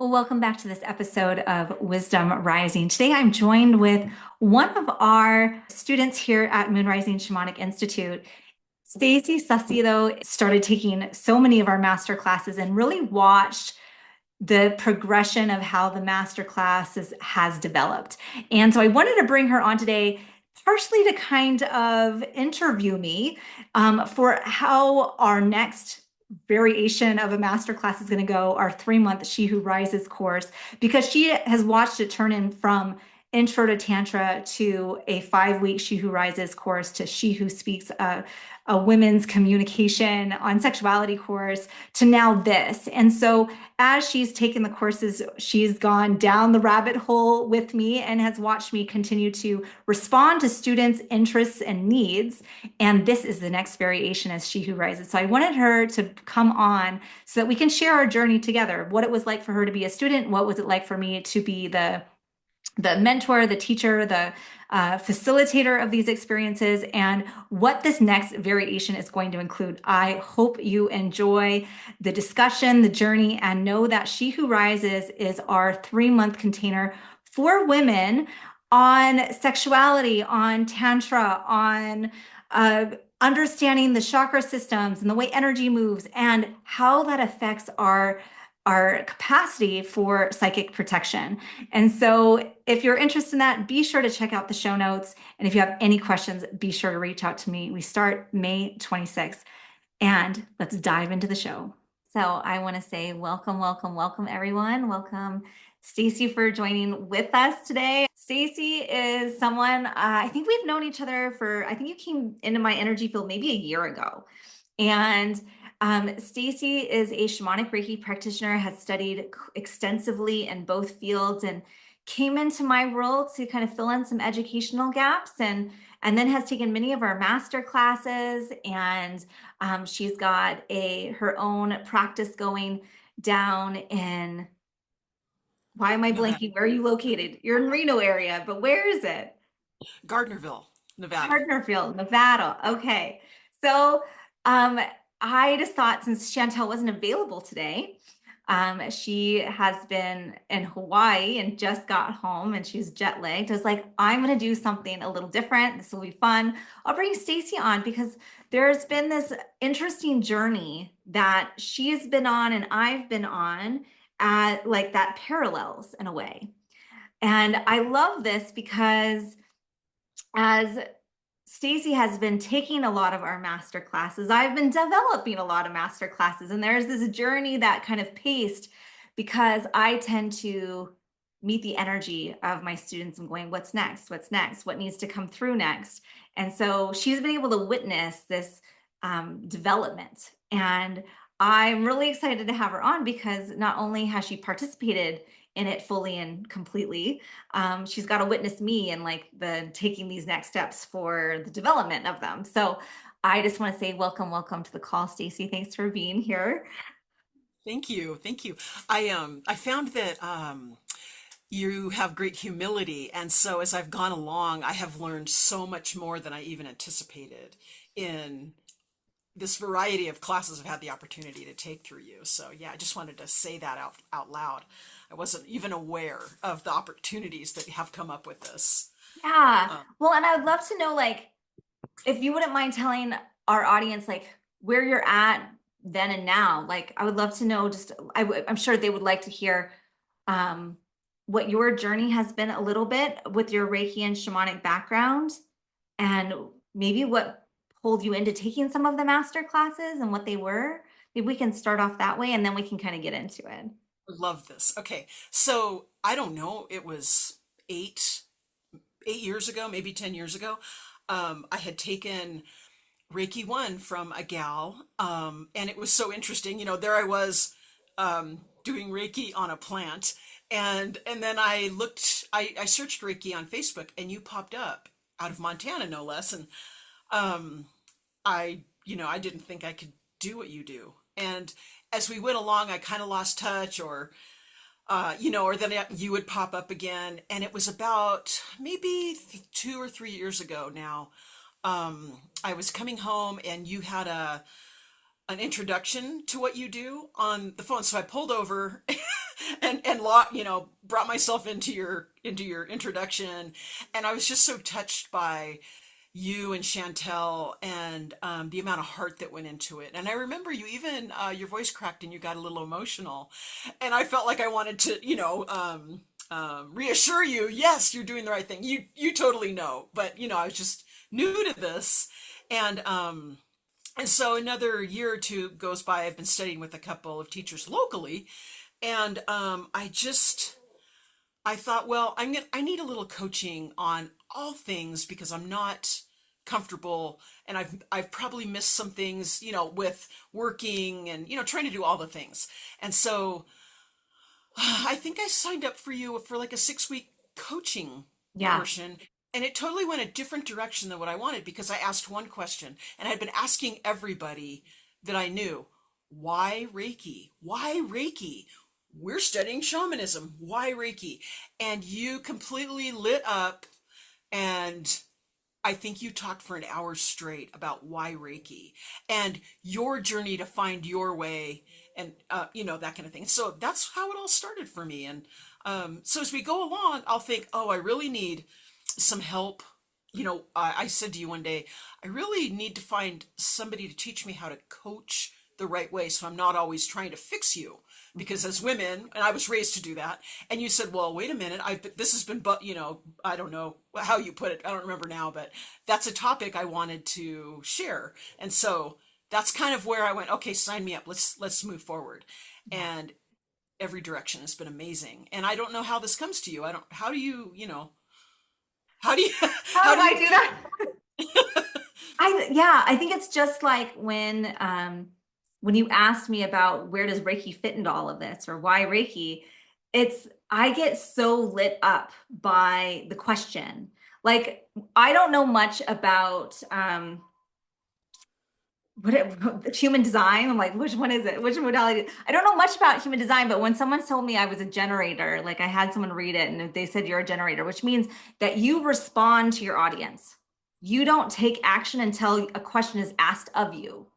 Well, welcome back to this episode of Wisdom Rising. Today I'm joined with one of our students here at Moon Rising Shamanic Institute. Stacy Saucedo started taking so many of our master classes and really watched the progression of how the master classes has developed. And so I wanted to bring her on today partially to kind of interview me for how our next variation of a master class is going to go, our 3-month She Who Rises course, because she has watched it turn in from intro to tantra to a 5-week She Who Rises course to She Who Speaks, a women's communication on sexuality course, to now this. And so as she's taken the courses, she's gone down the rabbit hole with me and has watched me continue to respond to students' interests and needs. And this is the next variation as She Who Rises. So I wanted her to come on so that we can share our journey together, what it was like for her to be a student, what was it like for me to be the mentor, the teacher, the facilitator of these experiences, and what this next variation is going to include. I hope you enjoy the discussion, the journey, and know that She Who Rises is our 3-month container for women on sexuality, on tantra, on understanding the chakra systems and the way energy moves and how that affects our capacity for psychic protection. And so if you're interested in that, be sure to check out the show notes. And if you have any questions, be sure to reach out to me. We start May 26th, and let's dive into the show. So I want to say welcome, welcome, welcome, everyone. Welcome, Stacy, for joining with us today. Stacy is someone, I think we've known each other for, I think you came into my energy field maybe a year ago. And Stacy is a shamanic Reiki practitioner, has studied extensively in both fields, and came into my world to kind of fill in some educational gaps, and then has taken many of our master classes, and she's got her own practice going down in, why am I Nevada. blanking? Where are you located? You're in Reno area, but where is it? Gardnerville, Nevada. Gardnerfield, Nevada. Okay. So I just thought, since Chantel wasn't available today, she has been in Hawaii and just got home and she's jet lagged. I was like, I'm going to do something a little different. This will be fun. I'll bring Stacy on because there's been this interesting journey that she's been on and I've been on, at like that parallels in a way. And I love this because as Stacy has been taking a lot of our master classes, I've been developing a lot of master classes, and there's this journey that kind of paced because I tend to meet the energy of my students and going, what's next? What's next? What needs to come through next? And so she's been able to witness this development. And I'm really excited to have her on because not only has she participated in it fully and completely, she's got to witness me and like the taking these next steps for the development of them. So I just want to say welcome, welcome to the call, Stacy. Thanks for being here. Thank you. Thank you. I found that you have great humility, and so as I've gone along, I have learned so much more than I even anticipated in this variety of classes I've had the opportunity to take through you. So yeah, I just wanted to say that out loud. I wasn't even aware of the opportunities that have come up with this. Yeah. Um, Well, and I would love to know, like, if you wouldn't mind telling our audience, like, where you're at then and now. Like, I would love to know, just, I'm sure they would like to hear um, what your journey has been a little bit with your Reiki and shamanic background, and maybe what pulled you into taking some of the master classes and what they were. Maybe we can start off that way and then we can kind of get into it. Love this. Okay, so I don't know. It was eight years ago, maybe 10 years ago. I had taken Reiki 1 from a gal, and it was so interesting. There I was doing Reiki on a plant, and then I searched Reiki on Facebook, and you popped up out of Montana, no less, and um, I didn't think I could do what you do. And as we went along, I kind of lost touch, or then you would pop up again. And it was about maybe 2 or 3 years ago now. I was coming home and you had an introduction to what you do on the phone. So I pulled over brought myself into your introduction, and I was just so touched by you and Chantel and the amount of heart that went into it. And I remember you even your voice cracked and you got a little emotional, and I felt like I wanted to, reassure you. Yes, you're doing the right thing. You totally know, but I was just new to this, and so another year or two goes by. I've been studying with a couple of teachers locally, and I thought, well, I need a little coaching on all things because I'm not comfortable, and I've probably missed some things, with working and trying to do all the things. And so I think I signed up for you for like a 6-week coaching Yeah. portion, and it totally went a different direction than what I wanted because I asked one question, and I'd been asking everybody that I knew, why Reiki? Why Reiki? We're studying shamanism. Why Reiki? And you completely lit up, and I think you talked for an hour straight about why Reiki and your journey to find your way, and that kind of thing. So that's how it all started for me. And so as we go along, I'll think, oh, I really need some help. I said to you one day, I really need to find somebody to teach me how to coach the right way so I'm not always trying to fix you. Because as women, and I was raised to do that, and you said, well, wait a minute, this has been, but I don't know how you put it, I don't remember now, but that's a topic I wanted to share. And so that's kind of where I went, okay, sign me up, let's move forward. Yeah. And every direction has been amazing. And I don't know how this comes to you. I don't, how do you, how do you, how How do do I you do pick? that? I think it's just like when you asked me about where does Reiki fit into all of this or why Reiki, I get so lit up by the question. Like I don't know much about human design. I'm like, which one is it? Which modality? I don't know much about human design, but when someone told me I was a generator, like I had someone read it and they said you're a generator, which means that you respond to your audience. You don't take action until a question is asked of you,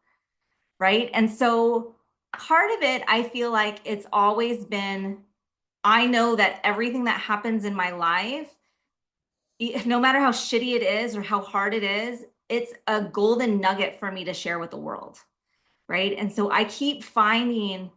right? And so part of it, I feel like it's always been, I know that everything that happens in my life, no matter how shitty it is or how hard it is, it's a golden nugget for me to share with the world, right? And so I keep finding,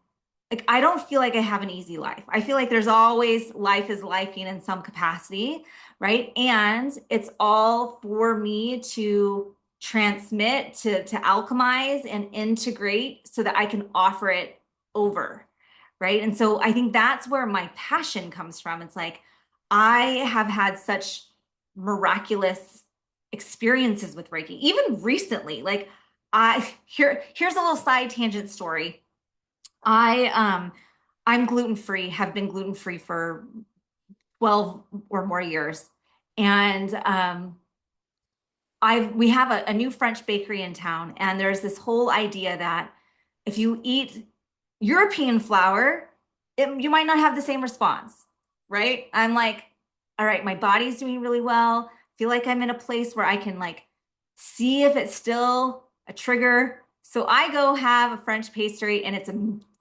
like, I don't feel like I have an easy life. I feel like there's always life is lifing in some capacity, right? And it's all for me to transmit, to alchemize and integrate so that I can offer it over, right? And so I think that's where my passion comes from. It's like I have had such miraculous experiences with Reiki, even recently. Like here's a little side tangent story. I'm gluten free, have been gluten free for 12 or more years. And we have a new French bakery in town, and there's this whole idea that if you eat European flour, you might not have the same response, right? I'm like, all right, my body's doing really well. Feel like I'm in a place where I can like see if it's still a trigger. So I go have a French pastry, and it's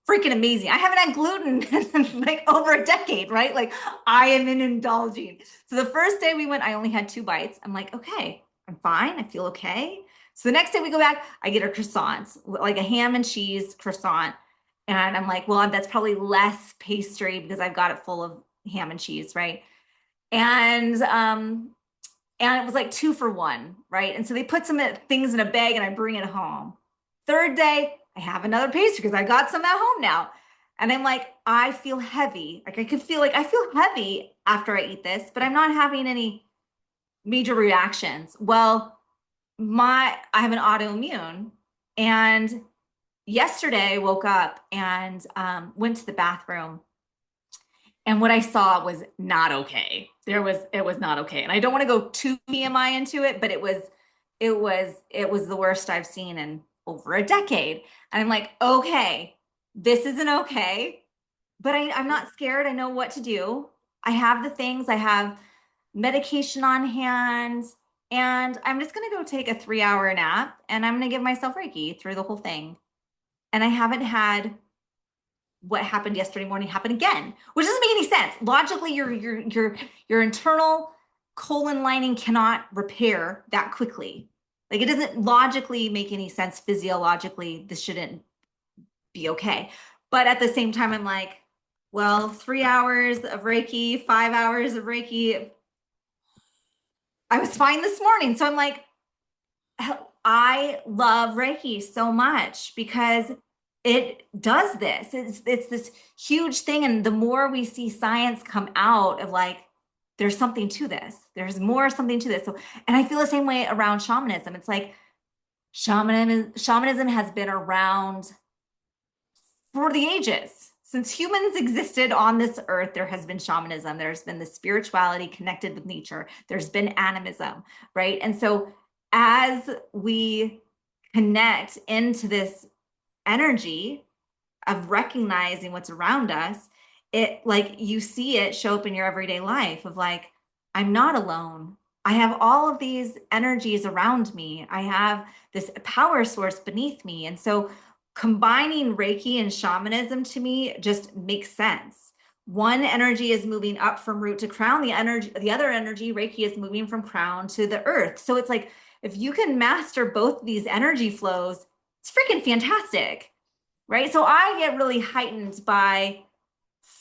freaking amazing. I haven't had gluten in like over a decade, right? Like I am in indulging. So the first day we went, I only had 2 bites. I'm like, okay, I'm fine. I feel okay. So the next day we go back, I get a croissant, like a ham and cheese croissant. And I'm like, well, that's probably less pastry because I've got it full of ham and cheese, right? And it was like 2 for 1, right? And so they put some things in a bag and I bring it home. Third day, I have another pastry because I got some at home now. And I'm like, I feel heavy. Like I feel heavy after I eat this, but I'm not having any major reactions. Well, I have an autoimmune, and yesterday I woke up and went to the bathroom, and what I saw was not okay. It was not okay. And I don't want to go too BMI into it, but it was the worst I've seen in over a decade. And I'm like, okay, this isn't okay, but I'm not scared. I know what to do. I have the things, I have medication on hand, and I'm just gonna go take a 3 hour nap and I'm gonna give myself Reiki through the whole thing. And I haven't had what happened yesterday morning happen again, which doesn't make any sense. Logically, your internal colon lining cannot repair that quickly. Like it doesn't logically make any sense physiologically. This shouldn't be okay. But at the same time, I'm like, well, 3 hours of Reiki, 5 hours of Reiki. I was fine this morning. So I'm like, I love Reiki so much because it does this. It's this huge thing. And the more we see science come out of like, there's something to this, there's more something to this. So, and I feel the same way around shamanism. It's like shamanism has been around for the ages. Since humans existed on this earth, there has been shamanism. There's been the spirituality connected with nature. There's been animism, right? And so as we connect into this energy of recognizing what's around us, it like you see it show up in your everyday life of like, I'm not alone. I have all of these energies around me. I have this power source beneath me. And so combining Reiki and shamanism to me just makes sense. One energy is moving up from root to crown. The other energy, Reiki, is moving from crown to the earth. So it's like, if you can master both these energy flows, it's freaking fantastic, right? So I get really heightened by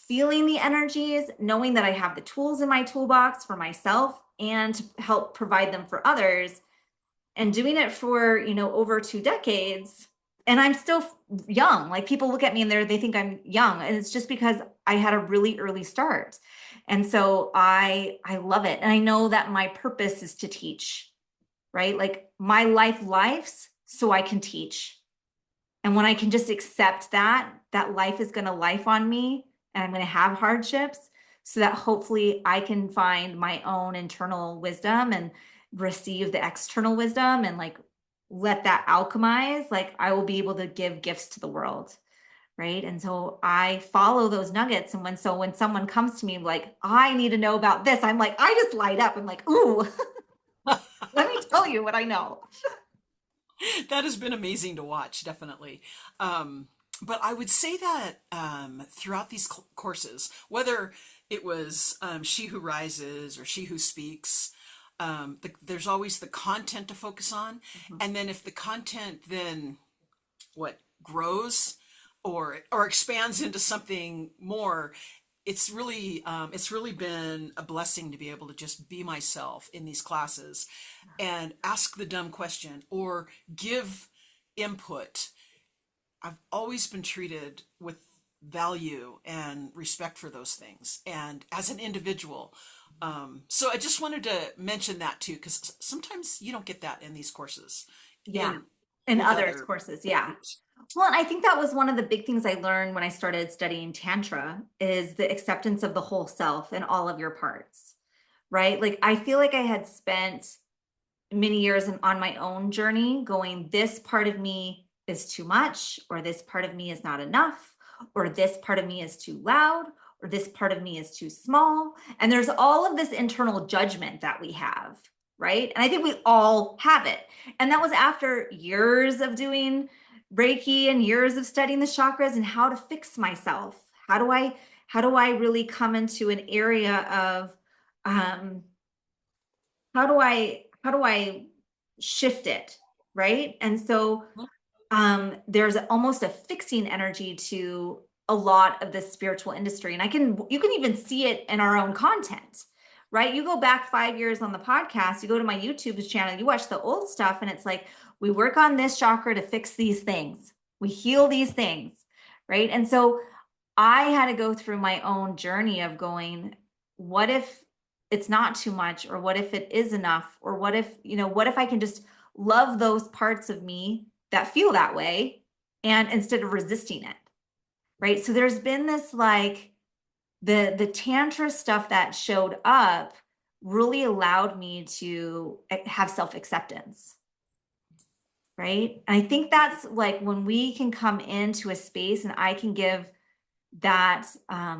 feeling the energies, knowing that I have the tools in my toolbox for myself and to help provide them for others, and doing it for, over 2 decades. And I'm still young. Like people look at me and they think I'm young. And it's just because I had a really early start. And so I love it. And I know that my purpose is to teach, right? Like my life's so I can teach. And when I can just accept that life is going to life on me and I'm going to have hardships, so that hopefully I can find my own internal wisdom and receive the external wisdom and like let that alchemize, like I will be able to give gifts to the world. Right. And so I follow those nuggets. And when someone comes to me like, I need to know about this, I'm like, I just light up. I'm like, ooh, let me tell you what I know. That has been amazing to watch, definitely. But I would say that throughout these courses, whether it was She Who Rises or She Who Speaks, there's always the content to focus on. Mm-hmm. And then if the content then grows or expands into something more, it's really been a blessing to be able to just be myself in these classes and ask the dumb question or give input. I've always been treated with value and respect for those things and as an individual. So I just wanted to mention that too, because sometimes you don't get that in these courses. Yeah. In other courses. Yeah. Groups. Well, and I think that was one of the big things I learned when I started studying tantra is the acceptance of the whole self and all of your parts, right? Like I feel like I had spent many years on my own journey going, this part of me is too much, or this part of me is not enough, or this part of me is too loud, or this part of me is too small. And there's all of this internal judgment that we have, right? And I think we all have it. And that was after years of doing Reiki and years of studying the chakras and how to fix myself. How do I really come into an area of how do I shift it, right? And so there's almost a fixing energy to a lot of the spiritual industry. And you can even see it in our own content, right? You go back 5 years on the podcast, you go to my YouTube channel, you watch the old stuff, and it's like, we work on this chakra to fix these things. We heal these things, right? And so I had to go through my own journey of going, what if it's not too much? Or what if it is enough? Or what if I can just love those parts of me that feel that way, and instead of resisting it, right? So there's been this like the tantra stuff that showed up really allowed me to have self-acceptance, right? And I think that's like when we can come into a space and I can give that, I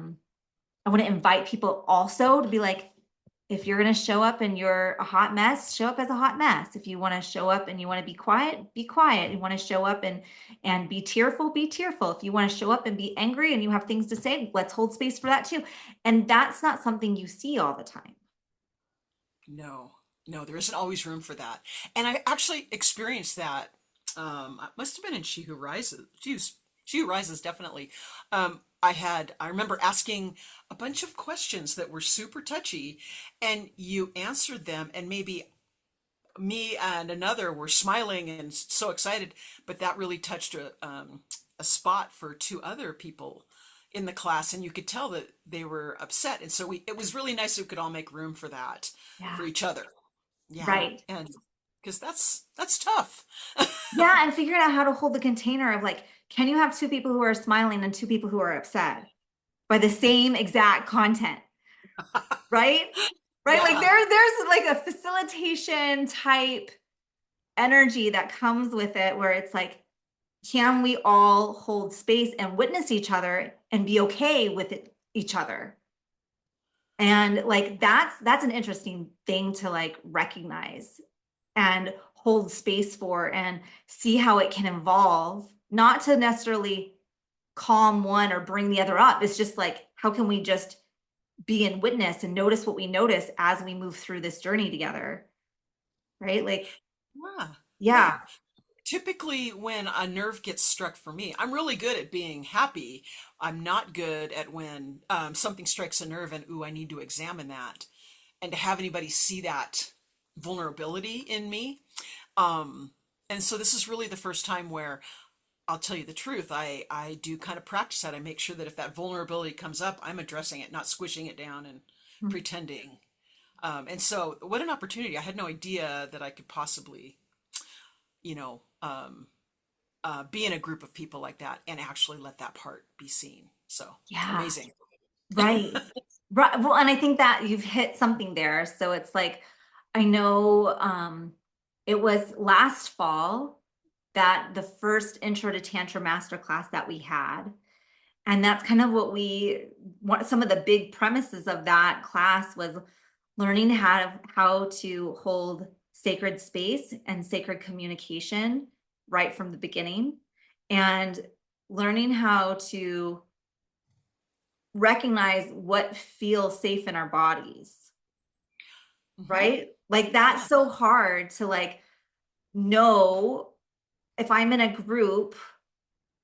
want to invite people also to be like, If you're going to show up and you're a hot mess, show up as a hot mess. If you want to show up and you want to be quiet, be quiet. You want to show up and be tearful, be tearful. If you want to show up and be angry and you have things to say, let's hold space for that too. And that's not something you see all the time. No, no, there isn't always room for that. And I actually experienced that. It must have been in She Who Rises. She Who Rises, definitely. I remember asking a bunch of questions that were super touchy, and you answered them, and maybe me and another were smiling and so excited, but that really touched a spot for two other people in the class, and you could tell that they were upset. And so it was really nice that we could all make room for that, Yeah. for each other. Yeah. Right. And because that's tough. Yeah. And figuring out how to hold the container of like, can you have two people who are smiling and two people who are upset by the same exact content? Right? Right? Like Yeah. there's like a facilitation type energy that comes with it where it's like, can we all hold space and witness each other and be okay with it, each other? And like that's an interesting thing to like recognize and hold space for and see how it can evolve, not to necessarily calm one or bring the other up. It's just like, how can we just be in witness and notice what we notice as we move through this journey together? Right? Like, Yeah. Yeah. yeah, Typically, when a nerve gets struck for me, I'm really good at being happy. I'm not good at when something strikes a nerve and, ooh, I need to examine that. And to have anybody see that vulnerability in me. And so this is really the first time where I'll tell you the truth. I do kind of practice that. I make sure that if that vulnerability comes up, I'm addressing it, not squishing it down and pretending. And so what an opportunity. I had no idea that I could possibly, you know, be in a group of people like that and actually let that part be seen. So yeah, amazing. right. Right. Well, and I think that you've hit something there. So it's like, I know it was last fall that the first intro to Tantra masterclass that we had. And that's kind of what some of the big premises of that class was learning how to hold sacred space and sacred communication right from the beginning, and learning how to recognize what feels safe in our bodies, Hmm. right? Like that's Yeah. so hard to like know if I'm in a group,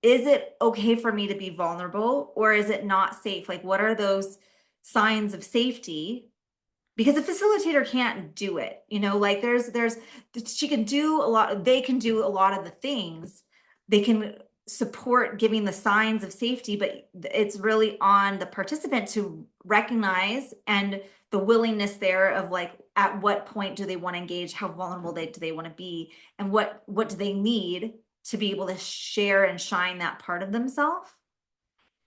is it okay for me to be vulnerable or is it not safe? Like what are those signs of safety? Because a facilitator can't do it, like there's she can do a lot, they can do a lot of the things, they can support giving the signs of safety, but it's really on the participant to recognize and the willingness there of like at what point do they want to engage, how vulnerable do they want to be, and what do they need to be able to share and shine that part of themselves.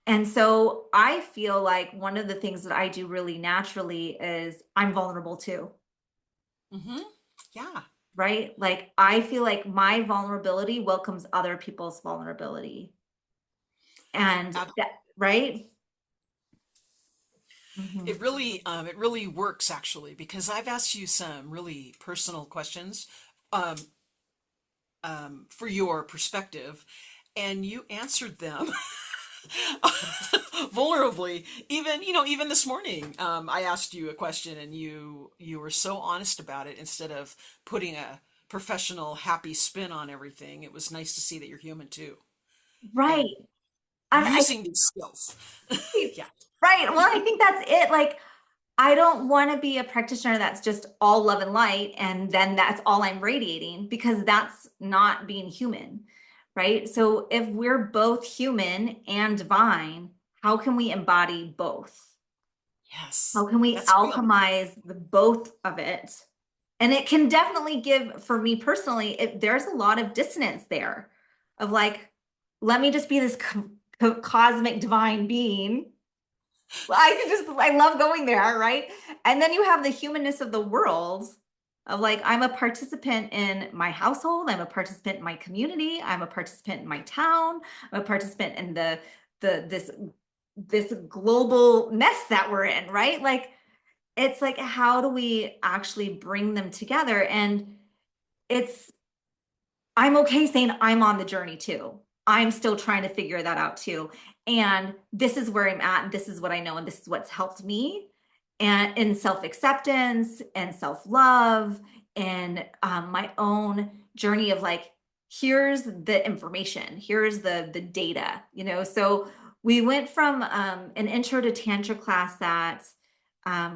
And so I feel like one of the things that I do really naturally is I'm vulnerable too, Hmm. Yeah. right? Like I feel like my vulnerability welcomes other people's vulnerability. And Ab- that, right? Mhm. it really works actually, because I've asked you some really personal questions um, for your perspective, and you answered them vulnerably. Even this morning, I asked you a question, and you were so honest about it. Instead of putting a professional, happy spin on everything, it was nice to see that you're human too, Right. and And I using these skills. Yeah. right. Well, I think that's it. Like I don't want to be a practitioner that's just all love and light and then that's all I'm radiating, because that's not being human, right? So if we're both human and divine, how can we embody both? Yes. How can we That's real. alchemize the both of it? And it can definitely give, for me personally, there's a lot of dissonance there of like, let me just be this cosmic divine being. I love going there, right? And then you have the humanness of the world of like, I'm a participant in my household, I'm a participant in my community, I'm a participant in my town, I'm a participant in the this global mess that we're in, right? Like, it's like, how do we actually bring them together? And it's, I'm okay saying I'm on the journey too. I'm still trying to figure that out too. And this is where I'm at, and this is what I know, and this is what's helped me, and in self-acceptance and self-love, and my own journey of like, here's the information, here's the data, you know. So we went from an intro to tantra class that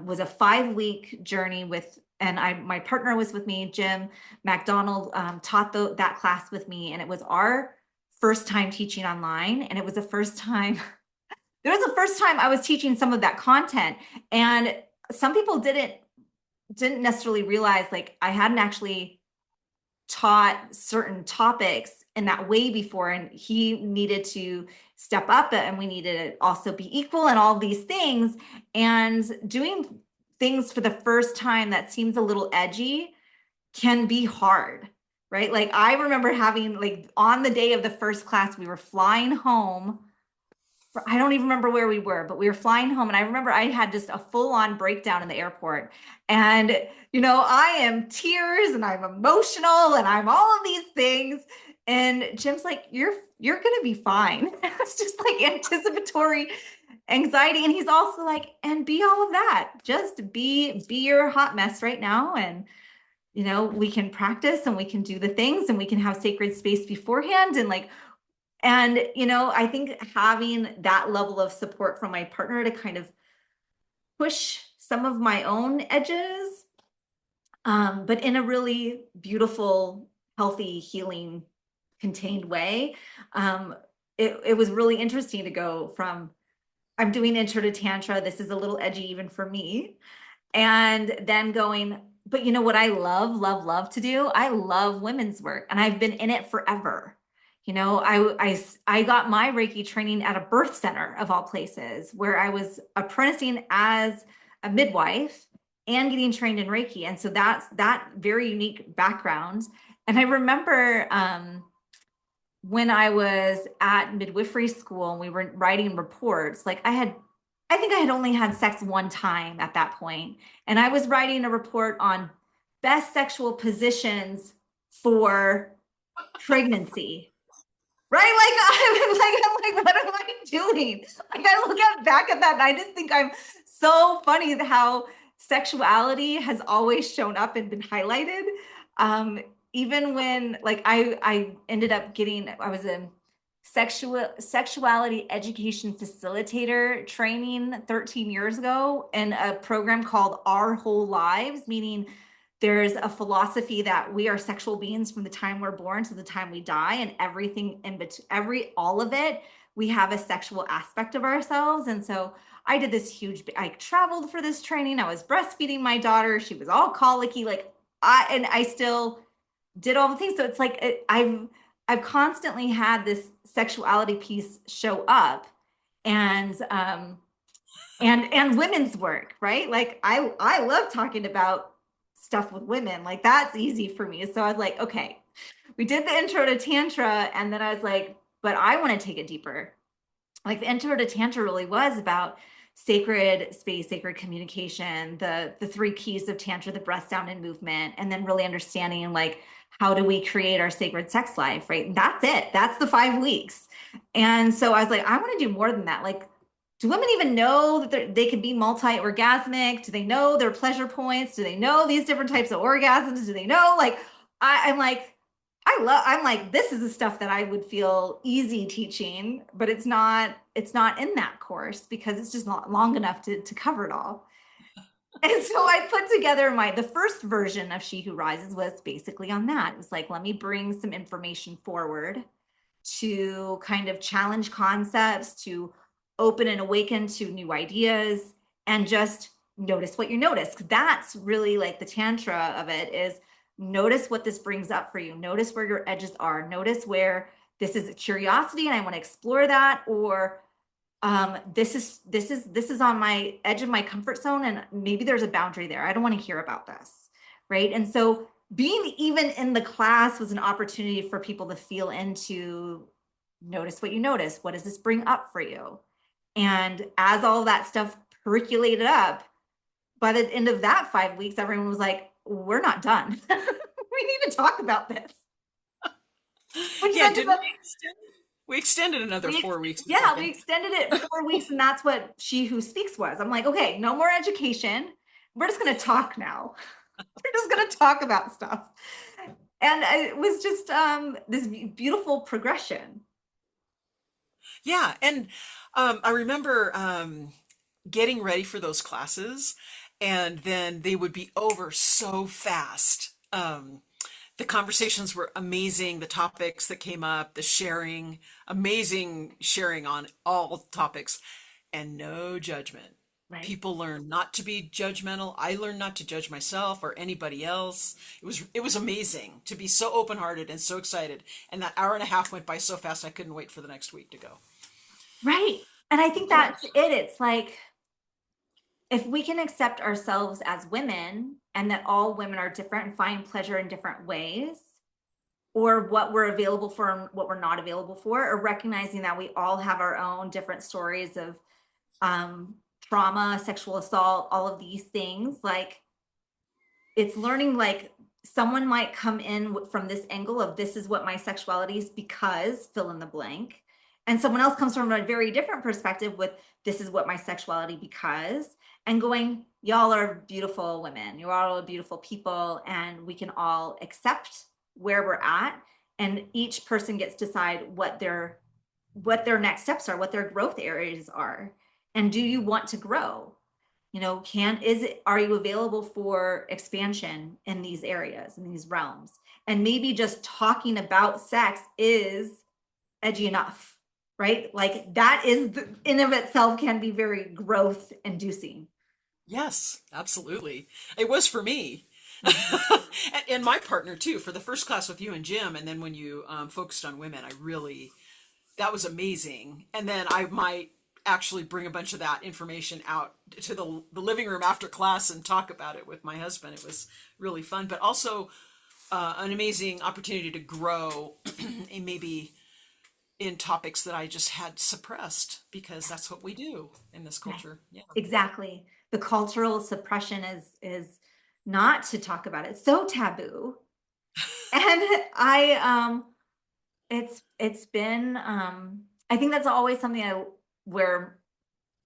was a 5-week journey with, and my partner was with me, Jim McDonald, taught that class with me, and it was our first time teaching online, and it was the first time it was the first time I was teaching some of that content. And some people didn't necessarily realize, like, I hadn't actually taught certain topics in that way before, and he needed to step up, and we needed to also be equal and all these things. And doing things for the first time that seems a little edgy can be hard, right? Like, I remember having, like, on the day of the first class, we were flying home. I don't even remember where we were, but we were flying home. And I remember I had just a full-on breakdown in the airport. And, you know, I am tears and I'm emotional and I'm all of these things. And Jim's like, you're gonna be fine. It's just like anticipatory anxiety. And he's also like, and be all of that. Just be your hot mess right now. And you know, we can practice and we can do the things and we can have sacred space beforehand. And like, and, you know, I think having that level of support from my partner to kind of push some of my own edges, but in a really beautiful, healthy, healing, contained way. It was really interesting to go from, I'm doing intro to tantra. This is a little edgy even for me. And then going, but you know what I love, love, love to do? I love women's work, and I've been in it forever. You know, I got my Reiki training at a birth center of all places, where I was apprenticing as a midwife and getting trained in Reiki. And so that's that very unique background. And I remember when I was at midwifery school and we were writing reports, like I think I had only had sex one time at that point, and I was writing a report on best sexual positions for pregnancy. Right? I'm like, what am I doing? Like, I look back at that and I just think I'm so funny how sexuality has always shown up and been highlighted. Um, Even when, like, I ended up getting, I was a sexuality education facilitator training 13 years ago in a program called Our Whole Lives, meaning there's a philosophy that we are sexual beings from the time we're born to the time we die, and everything in between, all of it, we have a sexual aspect of ourselves. And so I did this huge, I traveled for this training. I was breastfeeding my daughter. She was all colicky. Like, I still did all the things. So it's like, I've constantly had this sexuality piece show up, and women's work, right? Like, I love talking about stuff with women. Like, that's easy for me. So I was like, okay, we did the intro to tantra, and then I was like, but I want to take it deeper. Like, the intro to tantra really was about sacred space, sacred communication, the 3 keys of tantra, the breath, sound, and movement, and then really understanding, like, how do we create our sacred sex life, right? That's it. That's the 5 weeks. And so I was like, I want to do more than that. Like, do women even know that they can be multi-orgasmic? Do they know their pleasure points? Do they know these different types of orgasms? Do they know? Like, I'm like, I'm like, this is the stuff that I would feel easy teaching, but it's not in that course because it's just not long enough to cover it all. And so I put together the first version of She Who Rises was basically on that. It was like, let me bring some information forward to kind of challenge concepts, to open and awaken to new ideas, and just notice what you notice. That's really like the tantra of it, is notice what this brings up for you. Notice where your edges are. Notice where this is a curiosity and I want to explore that, or this is on my edge of my comfort zone and maybe there's a boundary there. I don't want to hear about this, right? And so being even in the class was an opportunity for people to feel into, notice what you notice. What does this bring up for you? And as all that stuff percolated up, by the end of that 5 weeks, everyone was like, we're not done. We need to talk about this. Which Yeah, then didn't we extend? We extended another we, 4 weeks or yeah, we something. extended it 4 weeks, and that's what She Who Speaks was. I'm like, okay, no more education. We're just going to talk now. We're just going to talk about stuff. And it was just this beautiful progression. Yeah, and I remember getting ready for those classes, and then they would be over so fast. The conversations were amazing, the topics that came up, the sharing, amazing sharing on all topics, and no judgment. Right. People learn not to be judgmental. I learned not to judge myself or anybody else. It was amazing to be so open-hearted and so excited. And that hour and a half went by so fast I couldn't wait for the next week to go. Right. And I think that's it. It's like, if we can accept ourselves as women and that all women are different and find pleasure in different ways, or what we're available for and what we're not available for, or recognizing that we all have our own different stories of trauma, sexual assault, all of these things, like it's learning, like someone might come in from this angle of this is what my sexuality is because fill in the blank, and someone else comes from a very different perspective with this is what my sexuality because, and going, y'all are beautiful women, you're all beautiful people, and we can all accept where we're at, and each person gets to decide what their next steps are, what their growth areas are, and do you want to grow? Are you available for expansion in these areas, in these realms? And maybe just talking about sex is edgy enough, right? Like that is in of itself can be very growth inducing. Yes, absolutely. It was for me. And my partner too, for the first class with you and Jim, and then when you focused on women, that was amazing. And then I might actually bring a bunch of that information out to the living room after class and talk about it with my husband. It was really fun, but also an amazing opportunity to grow and maybe in topics that I just had suppressed because that's what we do in this Right. culture. Yeah. Exactly. The cultural suppression is not to talk about it. It's so taboo. And it's been I think that's always something where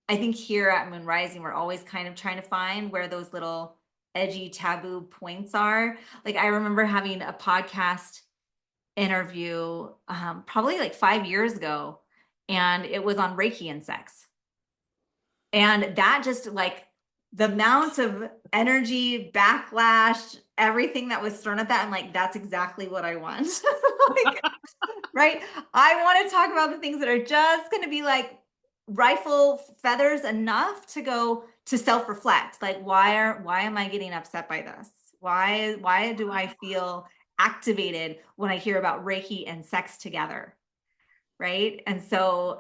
I think here at Moon Rising, we're always kind of trying to find where those little edgy taboo points are. Like I remember having a podcast interview probably like 5 years ago, and it was on Reiki and sex. And that just like the amount of energy, backlash, everything that was thrown at that, I'm like, that's exactly what I want. Like, right? I want to talk about the things that are just going to be like rifle feathers enough to go to self-reflect. Like, why am I getting upset by this? Why do I feel activated when I hear about Reiki and sex together? Right. And so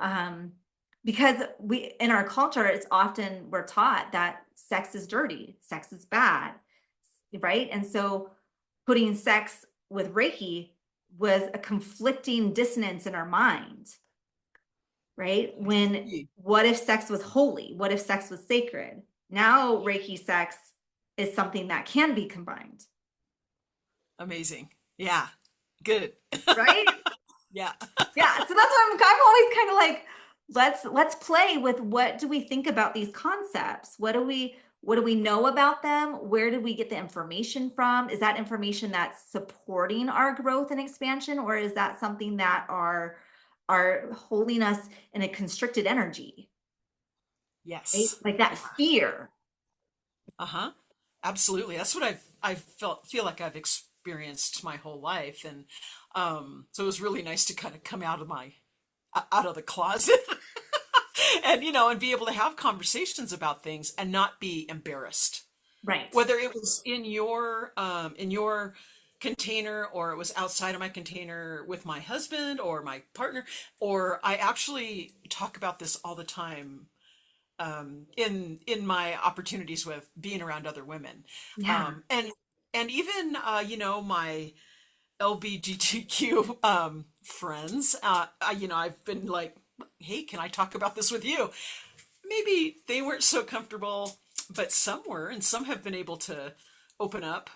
because we in our culture, it's often we're taught that sex is dirty, sex is bad, right? And so putting sex with Reiki was a conflicting dissonance in our mind, right? When what if sex was holy? What if sex was sacred? Now Reiki sex is something that can be combined. Amazing. Yeah. Good. Right? Yeah. Yeah. So that's why I'm always kind of like, let's play with what do we think about these concepts? What do we know about them? Where did we get the information from? Is that information that's supporting our growth and expansion, or is that something that are holding us in a constricted energy? Right? Yes. Like that fear. Uh-huh. Absolutely. That's what I've feel like I've experienced my whole life. And so it was really nice to kind of come out of the closet and and be able to have conversations about things and not be embarrassed. Right. Whether it was in your container or it was outside of my container with my husband or my partner, or I actually talk about this all the time in my opportunities with being around other women, Yeah. and even my LGBTQ friends. I've been like, hey, can I talk about this with you? Maybe they weren't so comfortable. but some were, and some have been able to open up.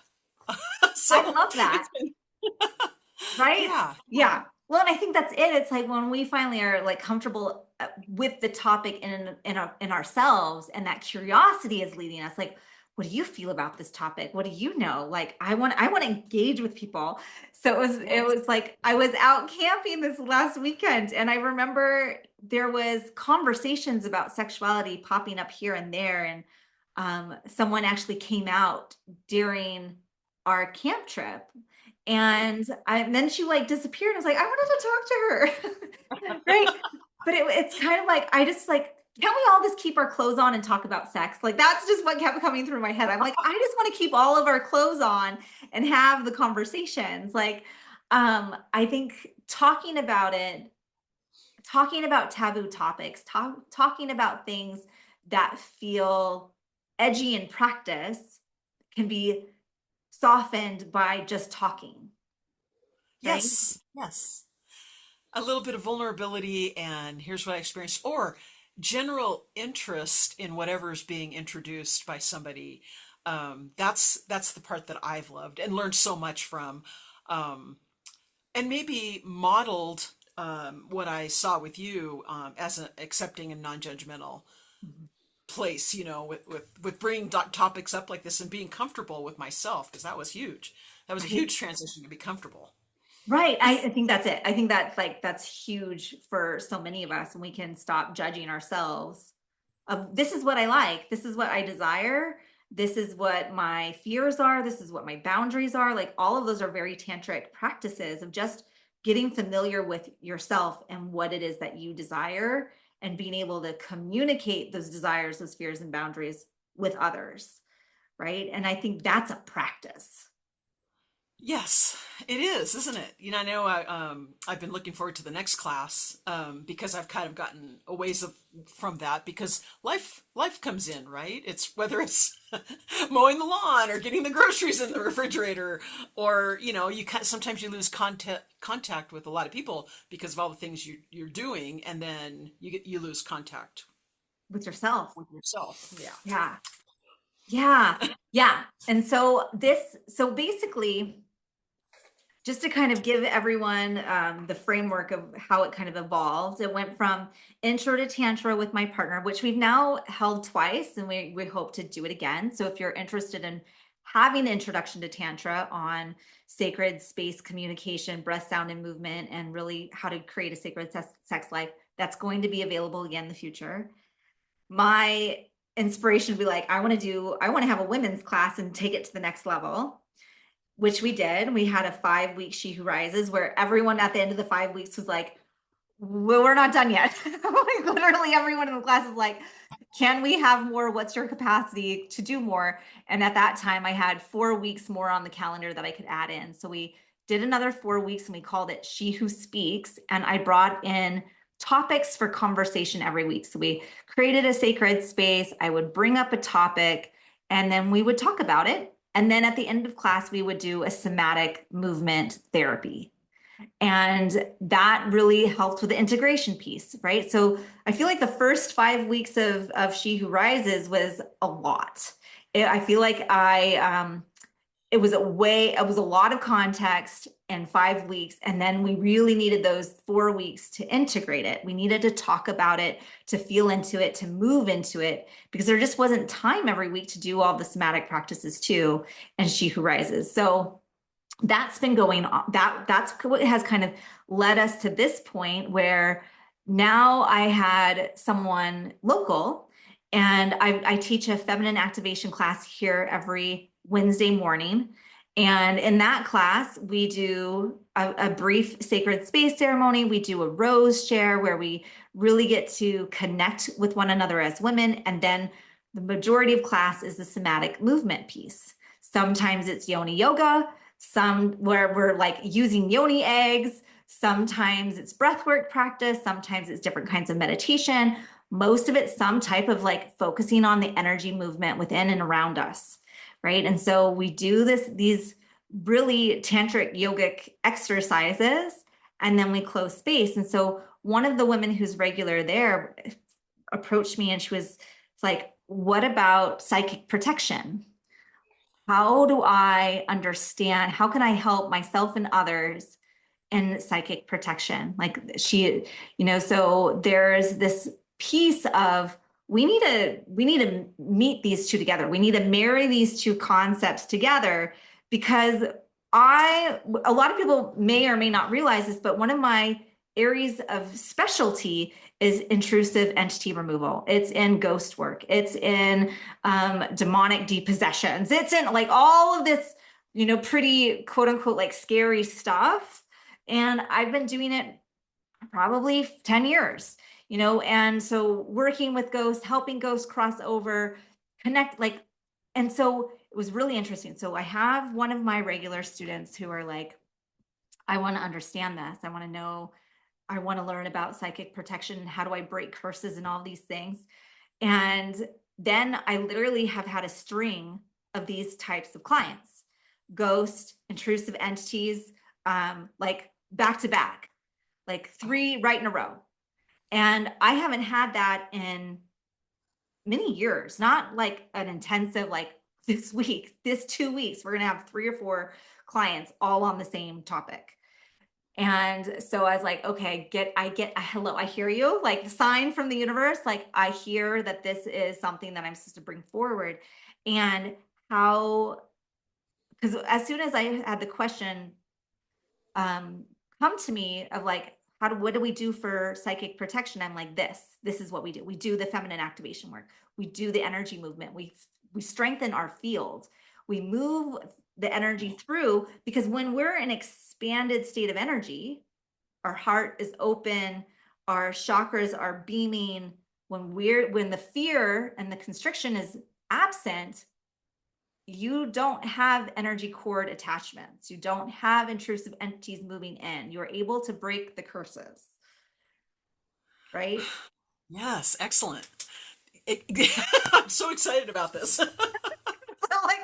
I So love it's that. been, Right? yeah, Yeah. Well, and I think that's it. It's like when we finally are like comfortable with the topic in ourselves, and that curiosity is leading us. Like, what do you feel about this topic? What do you know? Like, I want to engage with people. So it yes, was like I was out camping this last weekend, and I remember there was conversations about sexuality popping up here and there, and someone actually came out during our camp trip, and then she like disappeared. I was like, I wanted to talk to her. Right. But it's kind of like, I just like, can't we all just keep our clothes on and talk about sex? Like, that's just what kept coming through my head. I'm like, I just want to keep all of our clothes on and have the conversations. Like, I think talking about it, talking about taboo topics, talking about things that feel edgy in practice can be softened by just talking, right? yes. A little bit of vulnerability and here's what I experienced, or general interest in whatever's being introduced by somebody. That's the part that I've loved and learned so much from, and maybe modeled what I saw with you as an accepting and non-judgmental place. With bringing topics up like this and being comfortable with myself, because that was huge. That was a Right. huge transition to be comfortable. Right. I think that's it. I think that's like that's huge for so many of us, and we can stop judging ourselves of this is what I like, this is what I desire, this is what my fears are, this is what my boundaries are. Like all of those are very tantric practices of just getting familiar with yourself and what it is that you desire, and being able to communicate those desires, those fears and boundaries with others. Right. And I think that's a practice. Yes, it is, isn't it? I know I've been looking forward to the next class because I've kind of gotten a ways from that because life comes in, right? It's whether it's mowing the lawn or getting the groceries in the refrigerator, or sometimes you lose contact with a lot of people because of all the things you're doing, and then you lose contact With yourself. with yourself. Yeah. Yeah. Yeah. Yeah. And so basically, just to kind of give everyone the framework of how it kind of evolved, it went from intro to tantra with my partner, which we've now held twice, and we hope to do it again. So if you're interested in having an introduction to tantra on sacred space communication, breath, sound, and movement, and really how to create a sacred sex life, that's going to be available again in the future. My inspiration would be like, I want to have a women's class and take it to the next level, which we did. We had a 5 week She Who Rises where everyone at the end of the 5 weeks was like, well, we're not done yet. Like, literally everyone in the class is like, can we have more? What's your capacity to do more? And at that time, I had 4 weeks more on the calendar that I could add in. So we did another 4 weeks and we called it She Who Speaks. And I brought in topics for conversation every week. So we created a sacred space. I would bring up a topic and then we would talk about it. And then at the end of class, we would do a somatic movement therapy. And that really helped with the integration piece, right? So I feel like the first 5 weeks of She Who Rises was a lot. I feel like it was a lot of context in 5 weeks. And then we really needed those 4 weeks to integrate it. We needed to talk about it, to feel into it, to move into it, because there just wasn't time every week to do all the somatic practices too. And She Who Rises. So that's been going on. That's what has kind of led us to this point where now I had someone local, and I teach a feminine activation class here every Wednesday morning. And in that class, we do a brief sacred space ceremony. We do a rose share where we really get to connect with one another as women. And then the majority of class is the somatic movement piece. Sometimes it's yoni yoga, some where we're like using yoni eggs. Sometimes it's breathwork practice. Sometimes it's different kinds of meditation. Most of it's some type of like focusing on the energy movement within and around us, right? And so we do these really tantric yogic exercises, and then we close space. And so one of the women who's regular there approached me and she was like, what about psychic protection? How do I understand? How can I help myself and others in psychic protection? Like so there's this piece of we need to meet these two together. We need to marry these two concepts together because a lot of people may or may not realize this, but one of my areas of specialty is intrusive entity removal. It's in ghost work. It's in demonic depossessions. It's in like all of this, pretty quote unquote like scary stuff. And I've been doing it probably 10 years, and so working with ghosts, helping ghosts cross over, connect, and so it was really interesting. So I have one of my regular students who are like, I want to understand this. I want to know, I want to learn about psychic protection. How do I break curses and all these things? And then I literally have had a string of these types of clients, ghost, intrusive entities, like back to back, like 3 right in a row. And I haven't had that in many years, not like an intensive, like this 2 weeks, we're going to have 3 or 4 clients all on the same topic. And so I was like, okay, hello, I hear you, like the sign from the universe. Like I hear that this is something that I'm supposed to bring forward. And because as soon as I had the question come to me of like, what do we do for psychic protection? I'm like, this is what we do. We do the feminine activation work. We do the energy movement. We strengthen our field. We move the energy through, because when we're in expanded state of energy, our heart is open, our chakras are beaming. When the fear and the constriction is absent, you don't have energy cord attachments. You don't have intrusive entities moving in. You're able to break the curses, right? Yes, excellent. I'm so excited about this. So like,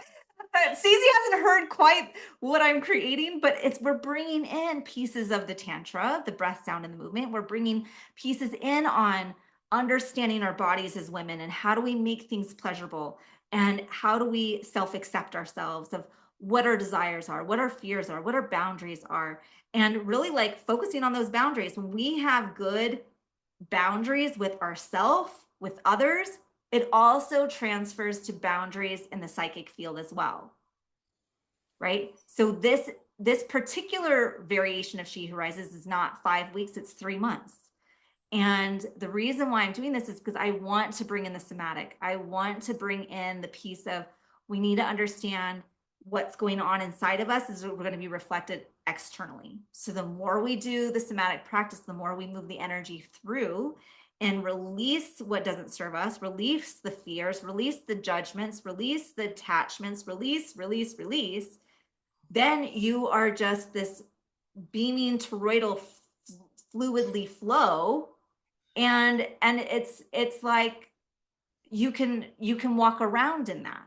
Stacey hasn't heard quite what I'm creating, but we're bringing in pieces of the tantra, the breath, sound, and the movement. We're bringing pieces in on understanding our bodies as women and how do we make things pleasurable, and how do we self-accept ourselves of what our desires are, what our fears are, what our boundaries are, and really like focusing on those boundaries. When we have good boundaries with ourselves, with others, it also transfers to boundaries in the psychic field as well, right? So this particular variation of She Who Rises is not 5 weeks, it's 3 months. And the reason why I'm doing this is because I want to bring in the somatic. I want to bring in the piece of, we need to understand what's going on inside of us is we're going to be reflected externally. So the more we do the somatic practice, the more we move the energy through and release what doesn't serve us, release the fears, release the judgments, release the attachments, release, then you are just this beaming toroidal fluidly flow. And it's like you can walk around in that.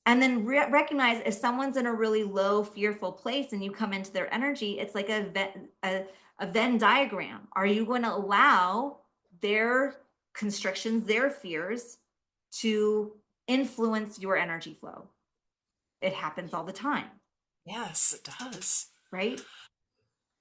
And then recognize if someone's in a really low, fearful place and you come into their energy, it's like a Venn diagram. Are you going to allow their constrictions, their fears to influence your energy flow? It happens all the time. Yes, it does. Right?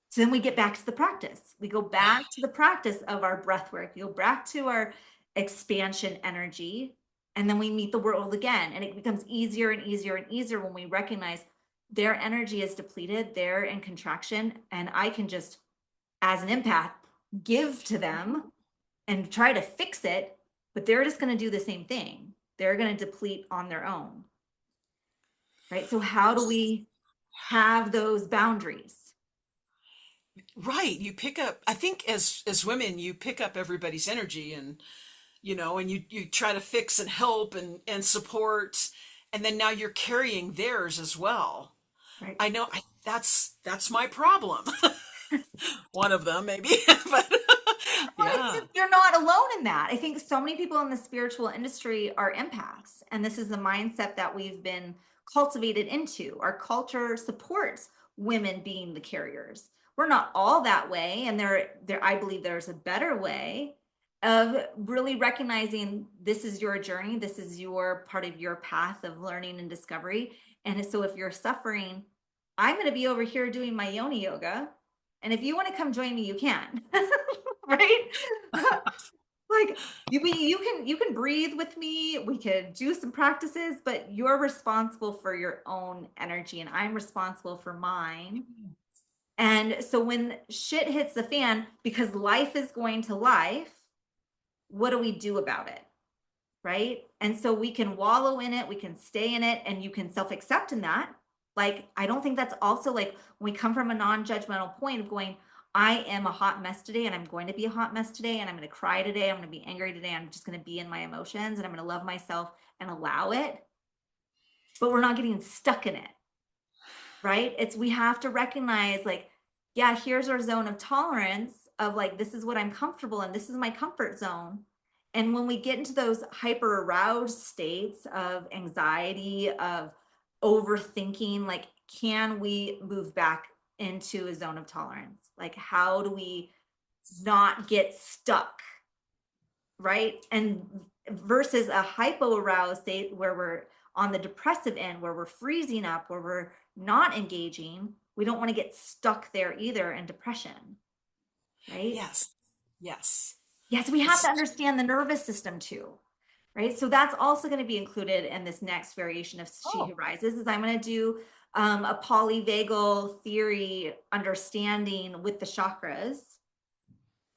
So then we get back to the practice. We go back to the practice of our breath work. We go back to our expansion energy. And then we meet the world again. And it becomes easier and easier and easier when we recognize their energy is depleted, they're in contraction. And I can just, as an empath, give to them and try to fix it. But they're just going to do the same thing. They're going to deplete on their own. Right? So how do we have those boundaries? Right. You pick up, I think as women, you pick up everybody's energy, and and you try to fix and help and support, and then now you're carrying theirs as well. Right. I know that's my problem. One of them maybe, but yeah. You're not alone in that. I think so many people in the spiritual industry are empaths, and this is the mindset that we've been cultivated into. Our culture supports women being the carriers. We're not all that way, and there I believe there's a better way. of really recognizing this is your journey, this is your part of your path of learning and discovery. And so if you're suffering, I'm going to be over here doing my yoni yoga. And if you want to come join me, you can. Right? Like you can breathe with me. We could do some practices, but you're responsible for your own energy and I'm responsible for mine. And so when shit hits the fan, because life is going to life, what do we do about it? Right? And so we can wallow in it, we can stay in it, and you can self-accept in that. Like, I don't think that's also like when we come from a non-judgmental point of going, I am a hot mess today, and I'm going to be a hot mess today, and I'm going to cry today, I'm going to be angry today, I'm just going to be in my emotions, and I'm going to love myself and allow it. But we're not getting stuck in it, right? It's we have to recognize, like, yeah, here's our zone of tolerance of like, this is what I'm comfortable in, this is my comfort zone. And when we get into those hyper aroused states of anxiety, of overthinking, like, can we move back into a zone of tolerance? Like, how do we not get stuck? Right? And versus a hypo aroused state where we're on the depressive end, where we're freezing up, where we're not engaging, we don't want to get stuck there either in depression. Right? Yes. Yes. Yes, we have to It's, understand the nervous system too, right? So that's also going to be included in this next variation of She Who oh, Rises. Is I'm going to do a polyvagal theory understanding with the chakras.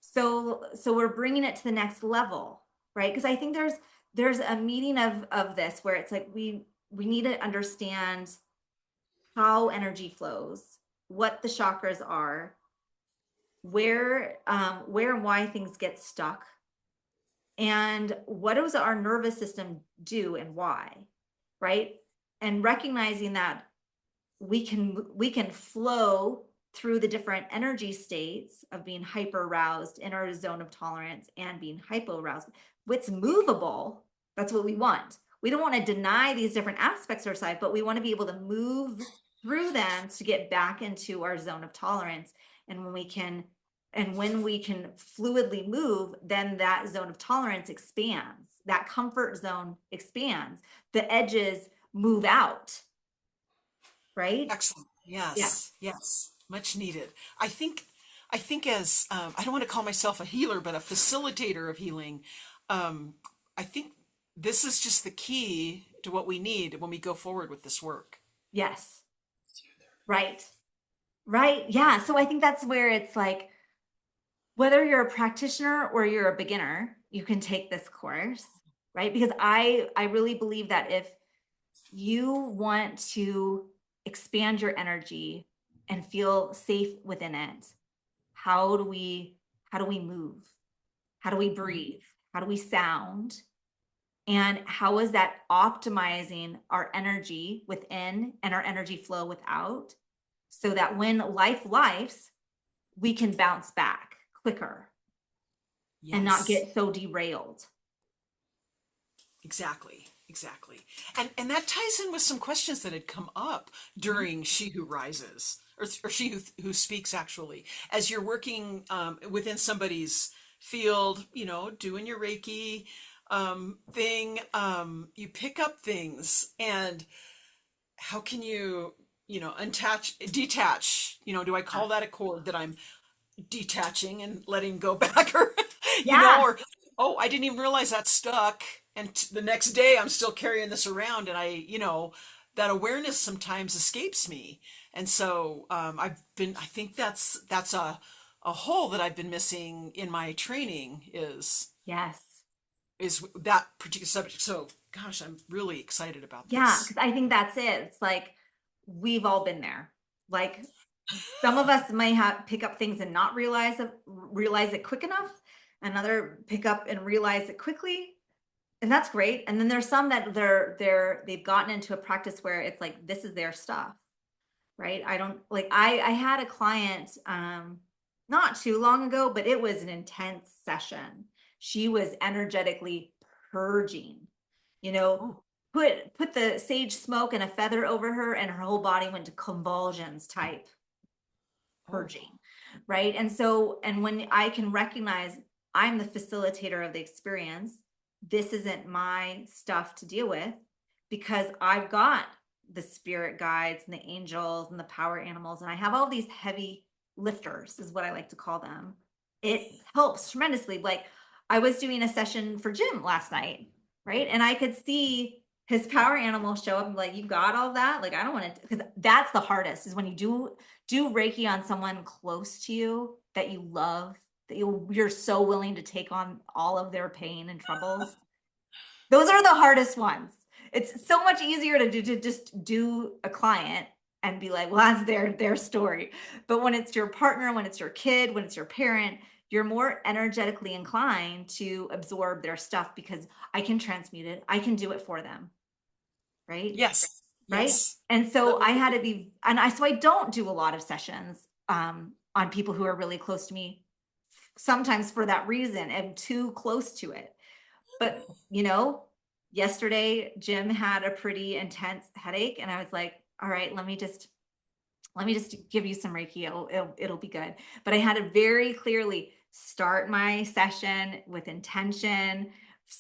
So we're bringing it to the next level, right? Because I think there's a meaning of this where it's like we need to understand how energy flows, what the chakras are, where and why things get stuck, and what does our nervous system do and why, right? And recognizing that we can flow through the different energy states of being hyper aroused in our zone of tolerance and being hypo aroused. What's movable, that's what we want. We don't want to deny these different aspects of our side, but we want to be able to move through them to get back into our zone of tolerance. And when we can fluidly move, then that zone of tolerance expands, that comfort zone expands, the edges move out, right? excellent. Yeah. Yes. Yes. Much needed. I think as I don't want to call myself a healer, but a facilitator of healing. Um, I think this is just the key to what we need when we go forward with this work. Yes. Right. Right. Yeah. So I think that's where it's like, whether you're a practitioner or you're a beginner, you can take this course, right? Because I really believe that if you want to expand your energy and feel safe within it, how do we move? How do we breathe? How do we sound? And how is that optimizing our energy within and our energy flow without, so that when life we can bounce back quicker and not Yes. get so derailed. Exactly, exactly. And that ties in with some questions that had come up during She Who Rises, or She Who Speaks, actually. As you're working within somebody's field, you know, doing your Reiki thing, you pick up things, and how can you, you know, detach, you know, do I call that a cord that I'm detaching and letting go back, or you know, Yeah. or oh, I didn't even realize that stuck, and the next day I'm still carrying this around, and I, you know, that awareness sometimes escapes me. And so I think that's a hole that I've been missing in my training Yes. is that particular subject. So gosh, I'm really excited about Yeah. this. Because I think that's it. It's like we've all been there. Like some of us may have pick up things and not realize it quick enough. Another pick up and realize it quickly. And that's great. And then there's some that they've gotten into a practice where it's like this is their stuff. Right. I don't like I had a client not too long ago, but it was an intense session. She was energetically purging, you know, Oh, put the sage smoke and a feather over her and her whole body went to convulsions type oh, purging, right? And so and when I can recognize I'm the facilitator of the experience. This isn't my stuff to deal with because I've got the spirit guides and the angels and the power animals, and I have all these heavy lifters, is what I like to call them. It helps tremendously. Like, I was doing a session for Jim last night, right? And I could see his power animal show up and be like, you got all that? Like, I don't want to, because that's the hardest, is when you do Reiki on someone close to you that you love, that you're so willing to take on all of their pain and troubles. Those are the hardest ones. It's so much easier to just do a client and be like, well, that's their story. But when it's your partner, when it's your kid, when it's your parent, you're more energetically inclined to absorb their stuff because I can transmute it. I can do it for them. Right. Yes. Right. Yes. And so Totally I had agree. to be, so I don't do a lot of sessions on people who are really close to me, sometimes for that reason, and too close to it. But, yesterday Jim had a pretty intense headache, and I was like, all right, let me just give you some Reiki. It'll be good. But I had to very clearly start my session with intention,